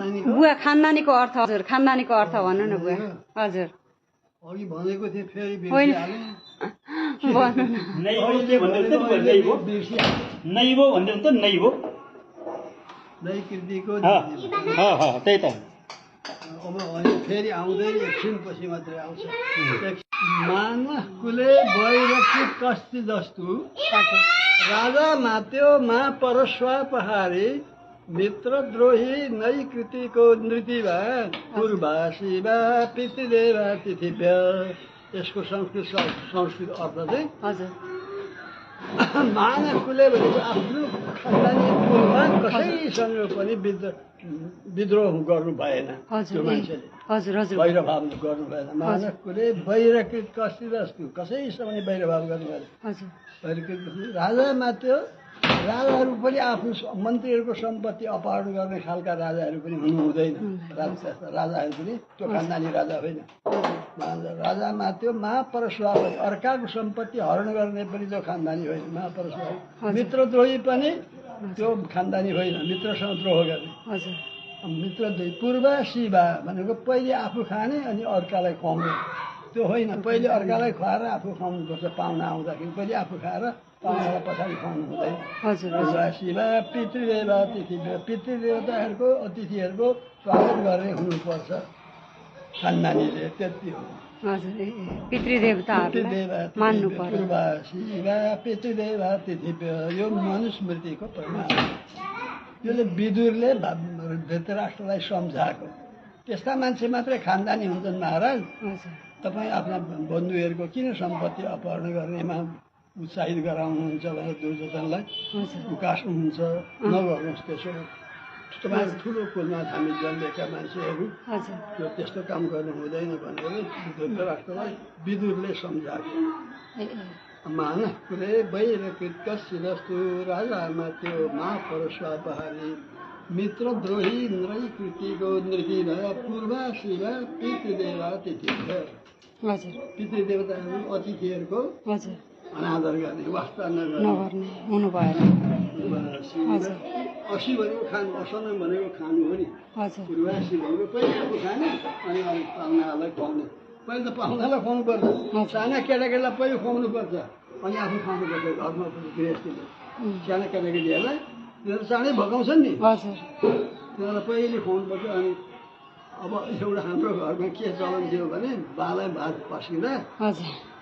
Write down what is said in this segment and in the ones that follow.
बुवा खानदानीको अर्थ हजुर खानदानीको अर्थ भन्नु न बुवा हजुर अघि भनेको थिएँ फेरि होइन बिर्सिहालेँ भन्नु न नैवो भन्दै त नैवो नैकृतिको त्यही त अब अहिले फेरि आउँदै एकछिनपछि मात्रै आउँछ मानकुले वैरकी कस्ती जस्तु राजा मात्यो मा परस्वा पहारी मित्रद्रोही नैकृतिको नृतिभा पूर्वा शिवा पितृदेवा तिथिभ्य यसको संस्कृत अर्थ चाहिँ हजुर मानकुले भनेको आफ्नो खानदानी कुलमा कसैसँग पनि विद्रोह गर्नु भएन त्यो मान्छेले हजुर हजुर वैरभाव गर्नु भएन मानकुले वैरकृत कस्ती जस्तो कसैसँग पनि वैरभाव गर्नु भएन हजुर वैरकृत राजा मात्यो राजाहरू पनि आफ्नो मन्त्रीहरूको सम्पत्ति अपहरण गर्ने खालका राजाहरू पनि हुनु हुँदैन राजाहरू पनि त्यो खानदानी राजा होइन राजा मात्यो महापरस्वा पनि अर्काको सम्पत्ति हरण गर्ने पनि त्यो खानदानी होइन महापरस्वा मित्रद्रोही पनि त्यो खानदानी होइन मित्रसँग द्रोह गर्ने मित्रद्रोही पूर्व शिवा भनेको पहिले आफू खाने अनि अर्कालाई खुवाउने त्यो होइन पहिले अर्कालाई खुवाएर आफू खुवाउनुपर्छ पाहुना आउँदाखेरि पहिले आफू खाएर पाहुनालाई पछाडि खुवाउनु हुँदैन शिवा पितृदेवा तिथि पितृदेवताहरूको अतिथिहरूको स्वागत गर्ने हुनुपर्छ खानदानीले त्यति हो पितृदेवा तिथि यो मनुस्मृतिको प्रमाण यसले विदुरले धृतराष्ट्रलाई सम्झाएको त्यस्ता मान्छे मात्रै खानदानी हुन्छन् महाराज तपाईँ आफ्ना बन्धुहरूको किन सम्पत्ति अपहरण गर्नेमा उत्साहित गराउनुहुन्छ भनेर दुर्योधनलाई उकास्नुहुन्छ नगर्नुहोस् त्यसो तपाईँ ठुलो कुलमा हामी जन्मेका मान्छेहरू त्यो त्यस्तो काम गर्नु हुँदैन भनेर धृतराष्ट्रलाई विदुरले सम्झाएको मानकुले वैरकृत कस्यस्तु राजामा त्यो महापरस्वा पहारी मित्रद्रोही नृकृतिको नृति पूर्वा शिवा पितृदेवा तिथिभ्य पितृदेवताहरू अतिथिहरूको अनादर गर्ने वास्ता नगर्ने हुनु भएन असी भनेको खानु असना भनेको खानु हो नि पूर्वासी भनेको पहिले आफू खाने अनि अलिक पाहुनाहरूलाई खुवाउने पहिले त पाहुनालाई खुवाउनु पर्छ साना केटाकेटीलाई पहिले खुवाउनु पर्छ अनि आफू खानुपर्छ घरमा गृहस्थीले साना केटाकेटीहरूलाई तिनीहरू चाँडै भगाउँछन् नि तिनीहरूलाई पहिले खुवाउनुपर्छ अनि अब एउटा हाम्रो घरमा के चलन थियो भने बालाई भात पस्किँदा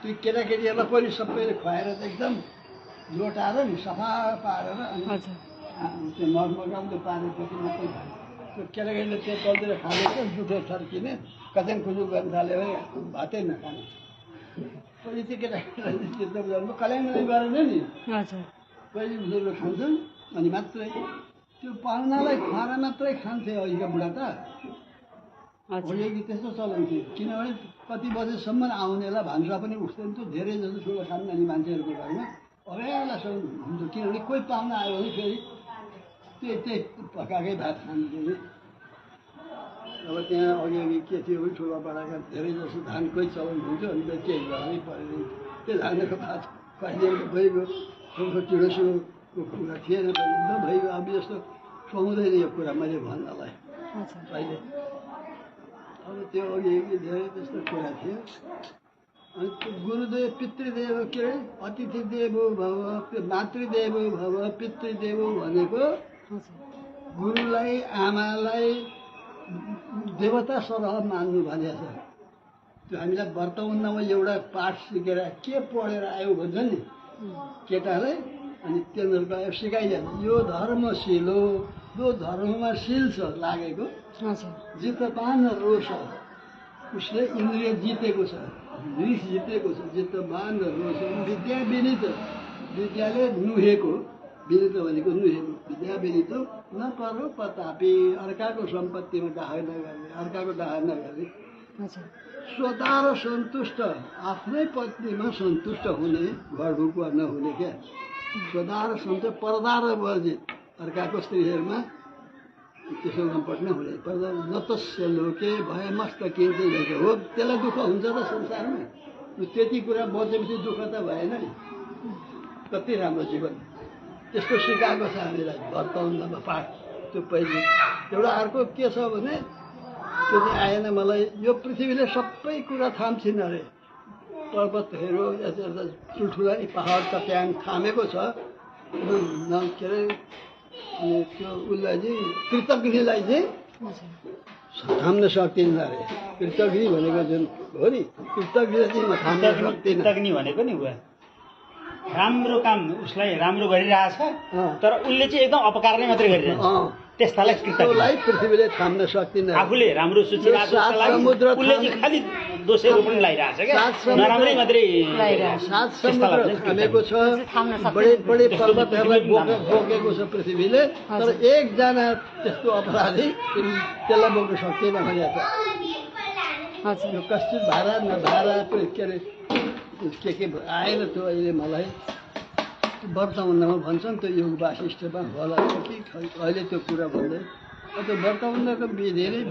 त्यो केटाकेटीहरूलाई पहिले सबैले खुवाएर एकदम लोटाएर नि सफा पारेर अनि त्यो मगाउँदो पारेपछि मात्रै त्यो केटाकेटीले त्यो तलतिर खाँदैछ जुठो छर्किने कतै खुजुक गर्न थाल्यो भने भातै नखाने पहिले त्यो केटाकेटीलाई चित्त बुझाउनु कल्याण गरेन नि पहिले बुजुर्ग खान्छन् अनि मात्रै त्यो पाहुनालाई खुवाएर मात्रै खान्थे अहिलेको बुढा त अहिलेको त्यस्तो चलन थियो किनभने कति बजेसम्म आउनेलाई भान्सा पनि उठ्दैन थियो धेरै जस्तो ठुलो खानदानी मान्छेहरूको घरमा अबेलासम्म हुन्थ्यो किनभने कोही पाहुना आयो भने फेरि त्यही पकाएकै भात खान्थ्यो अब त्यहाँ अघि के थियो भने ठुलो बडाका धेरै जस्तो धानकै चलन हुन्थ्यो अनि केही गर्नै पऱ्यो त्यो धानको भात कहिलेको भइगयो ठुलो टिडोसिडोको कुरा थिएन एकदम भइगयो अब यस्तो सुहाउँदैन यो कुरा मैले भन्नलाई अहिले अब त्यो अघि धेरै त्यस्तो कुरा थियो अनि त्यो गुरुदेव पितृदेव के अरे अतिथिदेवो भव मातृदेवो भव पितृदेवो भनेको गुरुलाई आमालाई देवता सरह मान्नु भनेको छ त्यो हामीलाई वर्तमानमा एउटा पाठ सिकेर के पढेर आयो भन्छ नि केटालाई अनि तिनीहरूको सिकाइदिन्छ यो धर्मशील हो जो धर्ममा शील छ लागेको जितवान रोष उसले इन्द्रिय जितेको छ रिस जितेको छ जितवान रोष विद्या विनित विद्याले नुहेको विनित भनेको नुहेको विद्या विनित न परो पतापी अर्काको सम्पत्तिमा डाह नगर्ने अर्काको डाह नगर्ने स्वतः र सन्तुष्ट आफ्नै पत्नीमा सन्तुष्ट हुने घर ढुकुवा नहुने क्या स्वतः र सन्तुष्ट पर्दा र वर्जित अर्काको स्त्रीहरूमा त्यसो नपट्न हुने पर्दा नतस्य लोके भयमस्त किन्छु भनेको हो त्यसलाई दुःख हुन्छ र संसारमा त्यति कुरा बचेपछि दुःख त भएन नि कति राम्रो जीवन त्यस्तो सिकाएको छ हामीलाई वर्तमानमा पाठ त्यो पहिले एउटा अर्को के छ भने त्यो चाहिँ आएन मलाई यो पृथ्वीले सबै कुरा थाम्छिन् अरे पर्वतहरू यता ठुल्ठुला पहाड त त्यहाँ थामेको छ के अरे अनि त्यो उसलाई चाहिँ कृतज्ञलाई चाहिँ थाम्न सक्दिनँ अरे कृतज्ञ भनेको जुन हो नि कृतज्ञ चाहिँ म थाम्न सक्दिनँ कृतज्ञ भनेको नि ऊ राम्रो काम उसलाई राम्रो गरिरहेछ तर उसले चाहिँ एकदम अपकार नै मात्रै गरिरहेछ त्यस्तालाई कृतज्ञ त्यसलाई पृथ्वीले थाम्न सक्दिनँ आफूले राम्रो सूचीको समुद्र उसले चाहिँ खालि दोषहरू पनि लगाइरहेछ क्या नराम्रै मात्रै सात समुद्र थामेको छ बडे बडे पर्वतहरूलाई बोकेको छ पृथ्वीले तर एकजना त्यस्तो अपराधी त्यसलाई बोक्न सक्दैन भने यो कस्तो भाडा नभाडा के अरे के आएन त्यो अहिले मलाई वर्तमानमा भन्छन् त्यो योग वासिष्ठमा होला कि अहिले त्यो कुरा भन्दै त्यो वर्तमानको धेरै